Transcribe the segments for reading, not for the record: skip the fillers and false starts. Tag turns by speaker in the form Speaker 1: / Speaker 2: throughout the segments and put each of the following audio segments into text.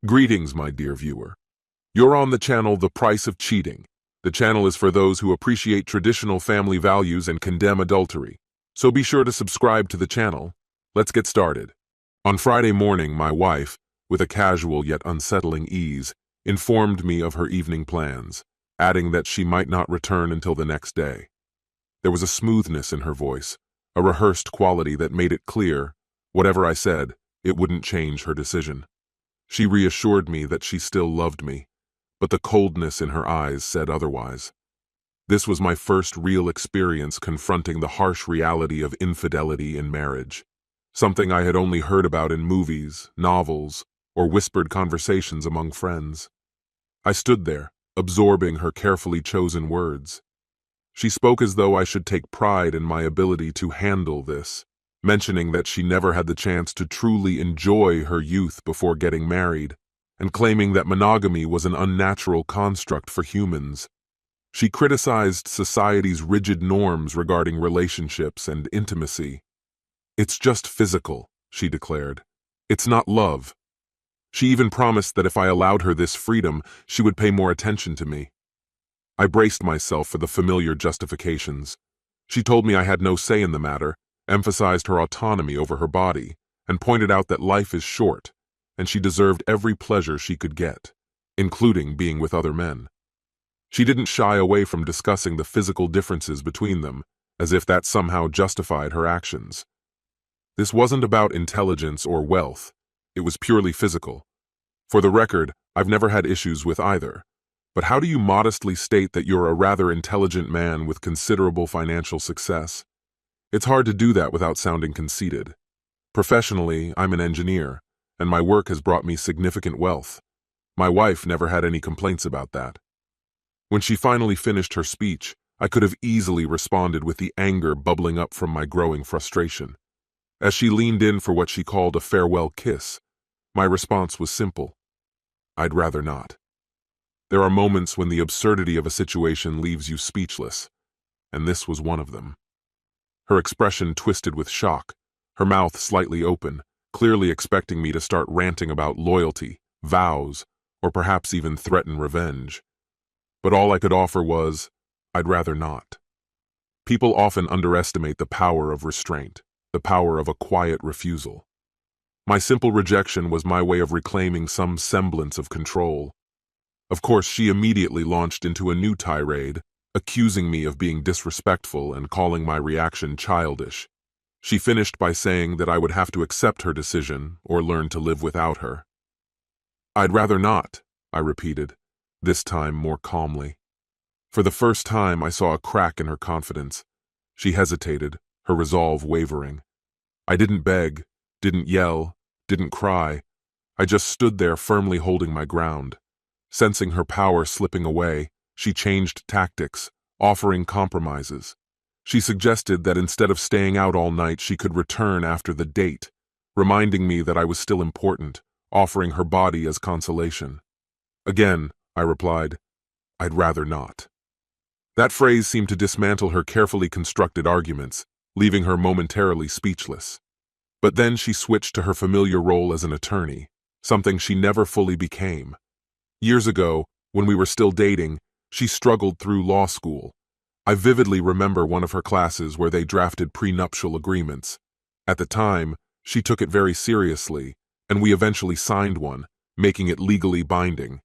Speaker 1: Greetings, my dear viewer. You're on the channel The Price of Cheating. The channel is for those who appreciate traditional family values and condemn adultery. So be sure to subscribe to the channel. Let's get started. On Friday morning, my wife, with a casual yet unsettling ease, informed me of her evening plans, adding that she might not return until the next day. There was a smoothness in her voice, a rehearsed quality that made it clear, whatever I said, it wouldn't change her decision. She reassured me that she still loved me, but the coldness in her eyes said otherwise. This was my first real experience confronting the harsh reality of infidelity in marriage, something I had only heard about in movies, novels, or whispered conversations among friends. I stood there, absorbing her carefully chosen words. She spoke as though I should take pride in my ability to handle this, mentioning that she never had the chance to truly enjoy her youth before getting married, and claiming that monogamy was an unnatural construct for humans. She criticized society's rigid norms regarding relationships and intimacy. "It's just physical," she declared. "It's not love." She even promised that if I allowed her this freedom, she would pay more attention to me. I braced myself for the familiar justifications. She told me I had no say in the matter, emphasized her autonomy over her body, and pointed out that life is short, and she deserved every pleasure she could get, including being with other men. She didn't shy away from discussing the physical differences between them, as if that somehow justified her actions. This wasn't about intelligence or wealth, it was purely physical. For the record, I've never had issues with either. But how do you modestly state that you're a rather intelligent man with considerable financial success? It's hard to do that without sounding conceited. Professionally, I'm an engineer, and my work has brought me significant wealth. My wife never had any complaints about that. When she finally finished her speech, I could have easily responded with the anger bubbling up from my growing frustration. As she leaned in for what she called a farewell kiss, my response was simple. I'd rather not. There are moments when the absurdity of a situation leaves you speechless, and this was one of them. Her expression twisted with shock, her mouth slightly open, clearly expecting me to start ranting about loyalty, vows, or perhaps even threaten revenge. But all I could offer was, I'd rather not. People often underestimate the power of restraint, the power of a quiet refusal. My simple rejection was my way of reclaiming some semblance of control. Of course, she immediately launched into a new tirade, accusing me of being disrespectful and calling my reaction childish. She finished by saying that I would have to accept her decision or learn to live without her. I'd rather not, I repeated, this time more calmly. For the first time, I saw a crack in her confidence. She hesitated, her resolve wavering. I didn't beg, didn't yell, didn't cry. I just stood there firmly holding my ground. Sensing her power slipping away, she changed tactics, offering compromises. She suggested that instead of staying out all night, she could return after the date, reminding me that I was still important, offering her body as consolation. Again, I replied, I'd rather not. That phrase seemed to dismantle her carefully constructed arguments, leaving her momentarily speechless. But then she switched to her familiar role as an attorney, something she never fully became. Years ago, when we were still dating, she struggled through law school. I vividly remember one of her classes where they drafted prenuptial agreements. At the time, she took it very seriously, and we eventually signed one, making it legally binding.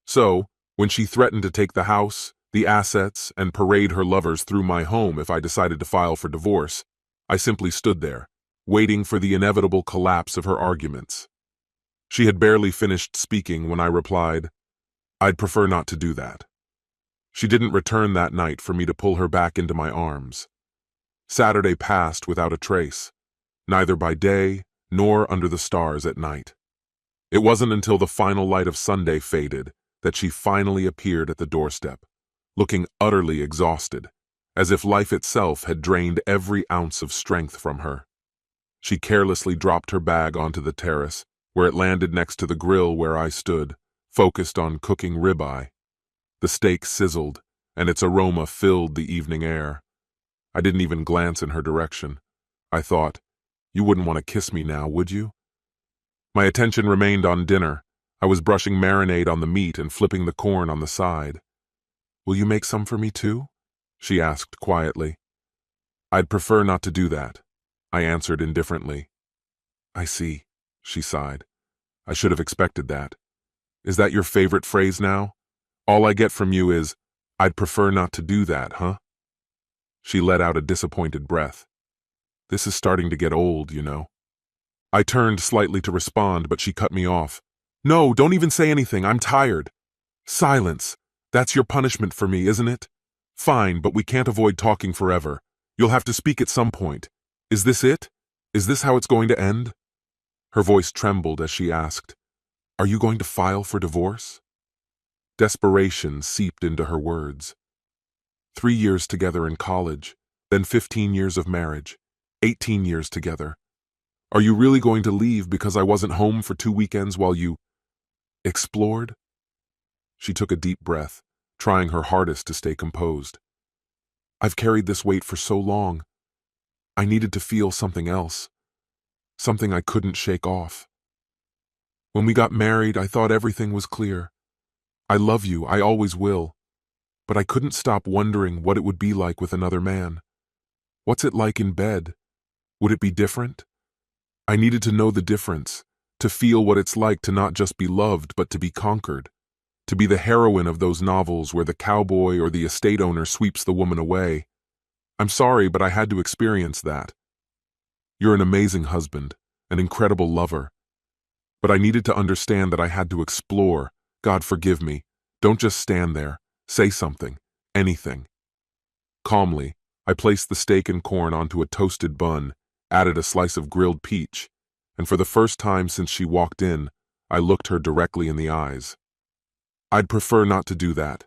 Speaker 1: So, when she threatened to take the house, the assets, and parade her lovers through my home if I decided to file for divorce, I simply stood there, waiting for the inevitable collapse of her arguments. She had barely finished speaking when I replied, I'd prefer not to do that. She didn't return that night for me to pull her back into my arms. Saturday passed without a trace, neither by day nor under the stars at night. It wasn't until the final light of Sunday faded that she finally appeared at the doorstep, looking utterly exhausted, as if life itself had drained every ounce of strength from her. She carelessly dropped her bag onto the terrace, where it landed next to the grill where I stood, focused on cooking ribeye. The steak sizzled, and its aroma filled the evening air. I didn't even glance in her direction. I thought, you wouldn't want to kiss me now, would you? My attention remained on dinner. I was brushing marinade on the meat and flipping the corn on the side. "Will you make some for me too?" she asked quietly. "I'd prefer not to do that," I answered indifferently. "I see," she sighed. "I should have expected that. Is that your favorite phrase now? All I get from you is, 'I'd prefer not to do that,' huh?" She let out a disappointed breath. "This is starting to get old, you know." I turned slightly to respond, but she cut me off. "No, don't even say anything. I'm tired." "Silence. That's your punishment for me, isn't it? Fine, but we can't avoid talking forever. You'll have to speak at some point. Is this it? Is this how it's going to end?" Her voice trembled as she asked, "Are you going to file for divorce?" Desperation seeped into her words. 3 years together in college, then 15 years of marriage, 18 years together. Are you really going to leave because I wasn't home for 2 weekends while you explored? She took a deep breath, trying her hardest to stay composed. I've carried this weight for so long. I needed to feel something else, something I couldn't shake off. When we got married, I thought everything was clear. I love you, I always will. But I couldn't stop wondering what it would be like with another man. What's it like in bed? Would it be different? I needed to know the difference, to feel what it's like to not just be loved, but to be conquered, to be the heroine of those novels where the cowboy or the estate owner sweeps the woman away. I'm sorry, but I had to experience that. You're an amazing husband, an incredible lover. But I needed to understand that I had to explore. God forgive me. Don't just stand there. Say something. Anything. Calmly, I placed the steak and corn onto a toasted bun, added a slice of grilled peach, and for the first time since she walked in, I looked her directly in the eyes. I'd prefer not to do that.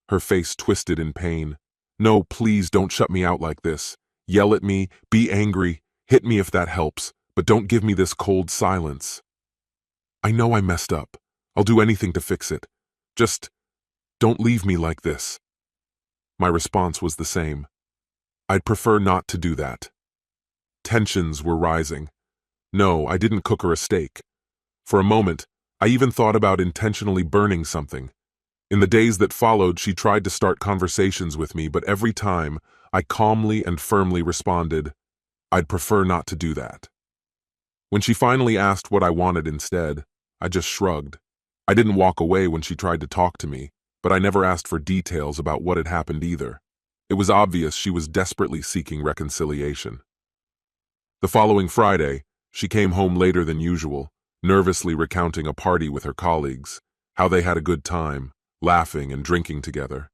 Speaker 1: Her face twisted in pain. No, please don't shut me out like this. Yell at me, be angry, hit me if that helps, but don't give me this cold silence. I know I messed up. I'll do anything to fix it. Just don't leave me like this. My response was the same. I'd prefer not to do that. Tensions were rising. No, I didn't cook her a steak. For a moment, I even thought about intentionally burning something. In the days that followed, she tried to start conversations with me, but every time, I calmly and firmly responded, I'd prefer not to do that. When she finally asked what I wanted instead, I just shrugged. I didn't walk away when she tried to talk to me, but I never asked for details about what had happened either. It was obvious she was desperately seeking reconciliation. The following Friday, she came home later than usual, nervously recounting a party with her colleagues, how they had a good time, laughing and drinking together.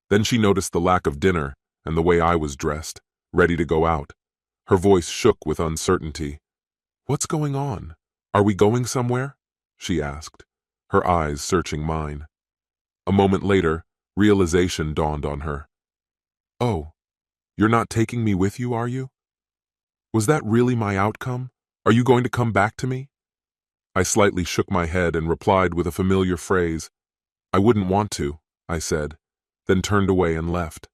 Speaker 1: Then she noticed the lack of dinner and the way I was dressed, ready to go out. Her voice shook with uncertainty. "What's going on? Are we going somewhere?" she asked, her eyes searching mine. A moment later, realization dawned on her. "Oh, you're not taking me with you, are you? Was that really my outcome? Are you going to come back to me?" I slightly shook my head and replied with a familiar phrase. "I wouldn't want to," I said, then turned away and left.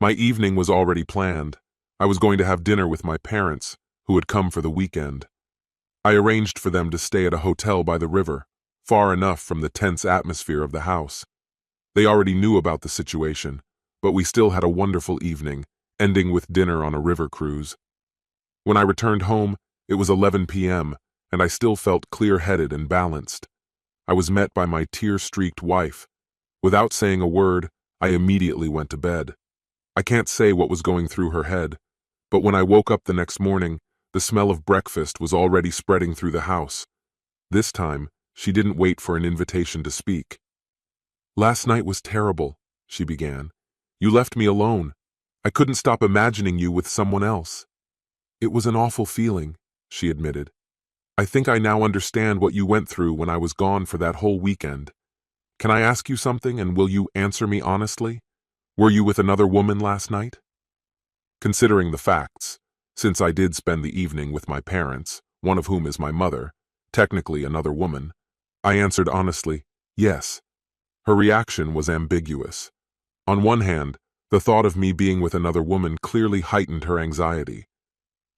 Speaker 1: My evening was already planned. I was going to have dinner with my parents, who had come for the weekend. I arranged for them to stay at a hotel by the river, far enough from the tense atmosphere of the house. They already knew about the situation, but we still had a wonderful evening, ending with dinner on a river cruise. When I returned home, it was 11 p.m., and I still felt clear-headed and balanced. I was met by my tear-streaked wife. Without saying a word, I immediately went to bed. I can't say what was going through her head, but when I woke up the next morning, the smell of breakfast was already spreading through the house. This time, she didn't wait for an invitation to speak. "Last night was terrible," she began. "You left me alone. I couldn't stop imagining you with someone else." "It was an awful feeling," she admitted. "I think I now understand what you went through when I was gone for that whole weekend. Can I ask you something, and will you answer me honestly? Were you with another woman last night?" Considering the facts, since I did spend the evening with my parents, one of whom is my mother, technically another woman, I answered honestly, yes. Her reaction was ambiguous. On one hand, the thought of me being with another woman clearly heightened her anxiety.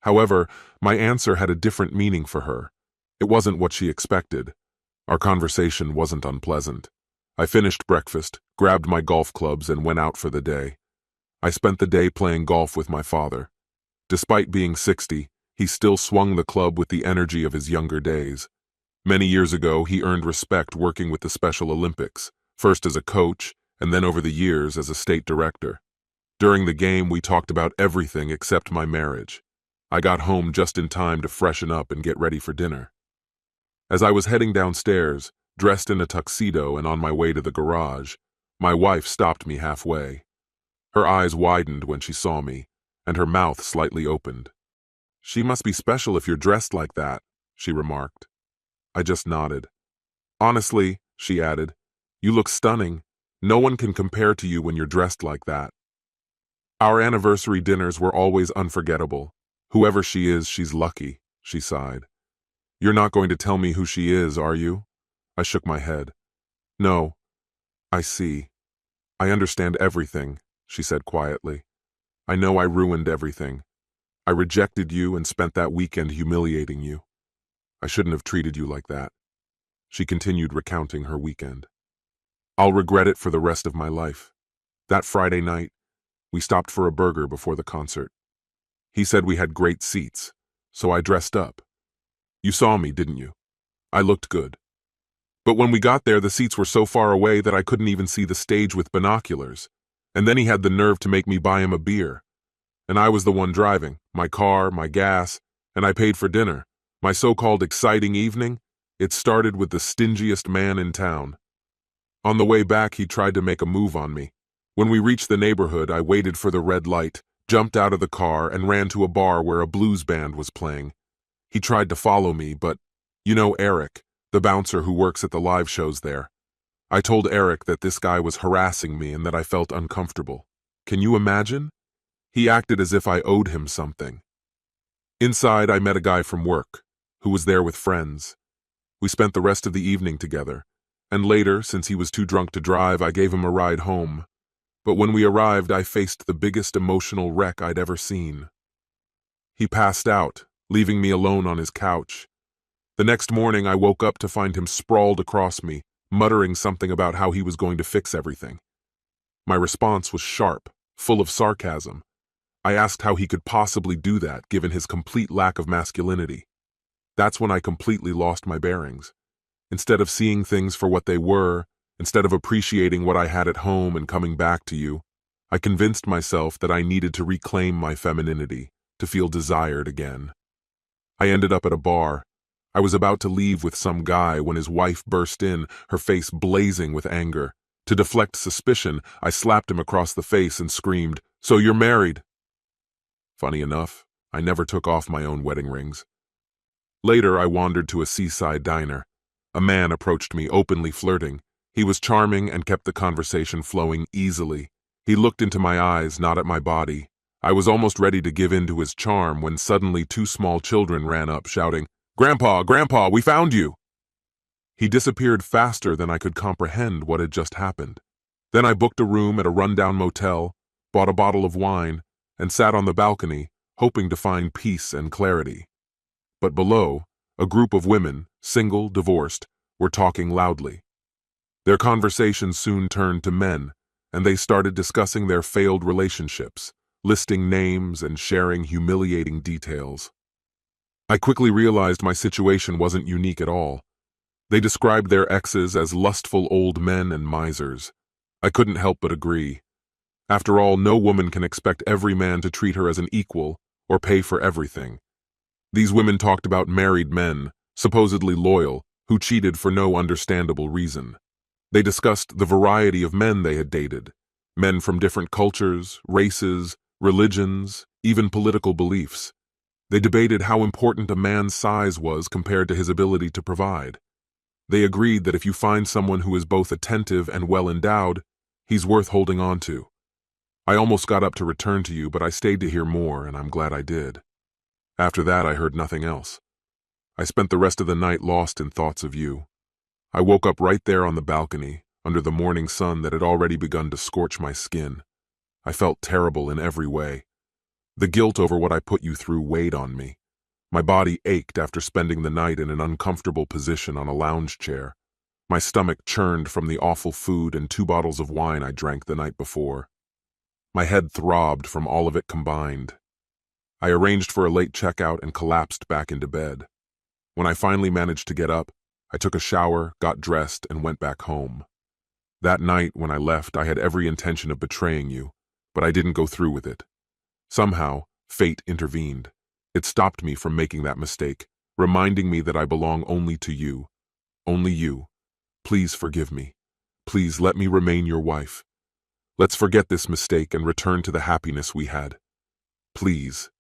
Speaker 1: However, my answer had a different meaning for her. It wasn't what she expected. Our conversation wasn't unpleasant. I finished breakfast, grabbed my golf clubs, and went out for the day. I spent the day playing golf with my father. Despite being 60, he still swung the club with the energy of his younger days. Many years ago, he earned respect working with the Special Olympics, first as a coach, and then over the years as a state director. During the game, we talked about everything except my marriage. I got home just in time to freshen up and get ready for dinner. As I was heading downstairs, dressed in a tuxedo and on my way to the garage, my wife stopped me halfway. Her eyes widened when she saw me, and her mouth slightly opened. "She must be special if you're dressed like that," she remarked. I just nodded. "Honestly," she added, "you look stunning. No one can compare to you when you're dressed like that." Our anniversary dinners were always unforgettable. "Whoever she is, she's lucky," she sighed. "You're not going to tell me who she is, are you?" I shook my head. "No. I see. I understand everything," she said quietly. "I know I ruined everything. I rejected you and spent that weekend humiliating you. I shouldn't have treated you like that." She continued recounting her weekend. "I'll regret it for the rest of my life. That Friday night, we stopped for a burger before the concert. He said we had great seats, so I dressed up. You saw me, didn't you? I looked good. But when we got there, the seats were so far away that I couldn't even see the stage with binoculars. And then he had the nerve to make me buy him a beer. And I was the one driving, my car, my gas, and I paid for dinner. My so-called exciting evening, it started with the stingiest man in town. On the way back, he tried to make a move on me. When we reached the neighborhood, I waited for the red light, jumped out of the car, and ran to a bar where a blues band was playing. He tried to follow me, but, you know Eric, the bouncer who works at the live shows there. I told Eric that this guy was harassing me and that I felt uncomfortable. Can you imagine? He acted as if I owed him something. Inside, I met a guy from work, who was there with friends. We spent the rest of the evening together, and later, since he was too drunk to drive, I gave him a ride home. But when we arrived, I faced the biggest emotional wreck I'd ever seen. He passed out, leaving me alone on his couch. The next morning, I woke up to find him sprawled across me, muttering something about how he was going to fix everything. My response was sharp, full of sarcasm. I asked how he could possibly do that, given his complete lack of masculinity. That's when I completely lost my bearings. Instead of seeing things for what they were, instead of appreciating what I had at home and coming back to you, I convinced myself that I needed to reclaim my femininity, to feel desired again. I ended up at a bar. I was about to leave with some guy when his wife burst in, her face blazing with anger. To deflect suspicion, I slapped him across the face and screamed, "So you're married?" Funny enough, I never took off my own wedding rings. Later, I wandered to a seaside diner. A man approached me, openly flirting. He was charming and kept the conversation flowing easily. He looked into my eyes, not at my body. I was almost ready to give in to his charm when suddenly 2 small children ran up, shouting, "Grandpa, Grandpa, we found you!" He disappeared faster than I could comprehend what had just happened. Then I booked a room at a rundown motel, bought a bottle of wine, and sat on the balcony, hoping to find peace and clarity. But below, a group of women, single, divorced, were talking loudly. Their conversation soon turned to men, and they started discussing their failed relationships, listing names and sharing humiliating details. I quickly realized my situation wasn't unique at all. They described their exes as lustful old men and misers. I couldn't help but agree. After all, no woman can expect every man to treat her as an equal or pay for everything. These women talked about married men, supposedly loyal, who cheated for no understandable reason. They discussed the variety of men they had dated, men from different cultures, races, religions, even political beliefs. They debated how important a man's size was compared to his ability to provide. They agreed that if you find someone who is both attentive and well-endowed, he's worth holding on to. I almost got up to return to you, but I stayed to hear more, and I'm glad I did. After that, I heard nothing else. I spent the rest of the night lost in thoughts of you. I woke up right there on the balcony, under the morning sun that had already begun to scorch my skin. I felt terrible in every way. The guilt over what I put you through weighed on me. My body ached after spending the night in an uncomfortable position on a lounge chair. My stomach churned from the awful food and 2 bottles of wine I drank the night before. My head throbbed from all of it combined. I arranged for a late checkout and collapsed back into bed. When I finally managed to get up, I took a shower, got dressed, and went back home. That night, when I left, I had every intention of betraying you, but I didn't go through with it. Somehow, fate intervened. It stopped me from making that mistake, reminding me that I belong only to you. Only you. Please forgive me. Please let me remain your wife. Let's forget this mistake and return to the happiness we had. Please.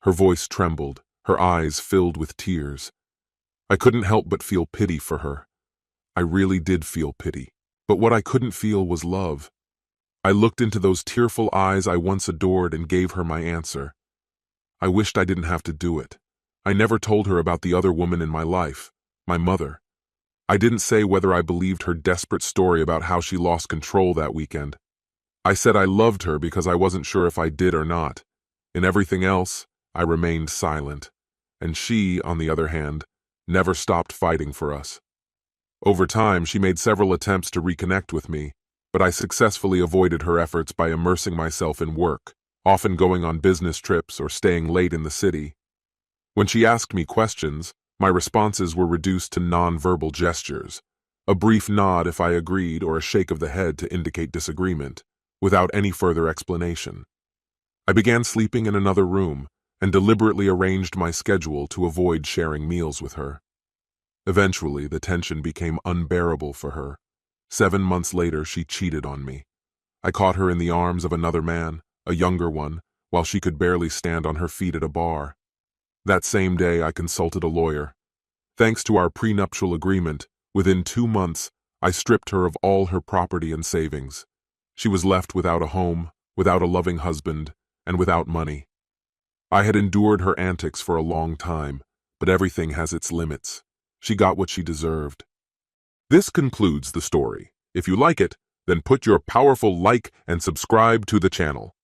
Speaker 1: Her voice trembled, her eyes filled with tears. I couldn't help but feel pity for her. I really did feel pity, but what I couldn't feel was love. I looked into those tearful eyes I once adored and gave her my answer. I wished I didn't have to do it. I never told her about the other woman in my life, my mother. I didn't say whether I believed her desperate story about how she lost control that weekend. I said I loved her because I wasn't sure if I did or not. In everything else, I remained silent. And she, on the other hand, never stopped fighting for us. Over time, she made several attempts to reconnect with me, but I successfully avoided her efforts by immersing myself in work, often going on business trips or staying late in the city. When she asked me questions, my responses were reduced to non-verbal gestures, a brief nod if I agreed or a shake of the head to indicate disagreement, without any further explanation. I began sleeping in another room and deliberately arranged my schedule to avoid sharing meals with her. Eventually, the tension became unbearable for her. 7 months later, she cheated on me. I caught her in the arms of another man, a younger one, while she could barely stand on her feet at a bar. That same day, I consulted a lawyer. Thanks to our prenuptial agreement, within 2 months, I stripped her of all her property and savings. She was left without a home, without a loving husband, and without money. I had endured her antics for a long time, but everything has its limits. She got what she deserved. This concludes the story. If you like it, then put your powerful like and subscribe to the channel.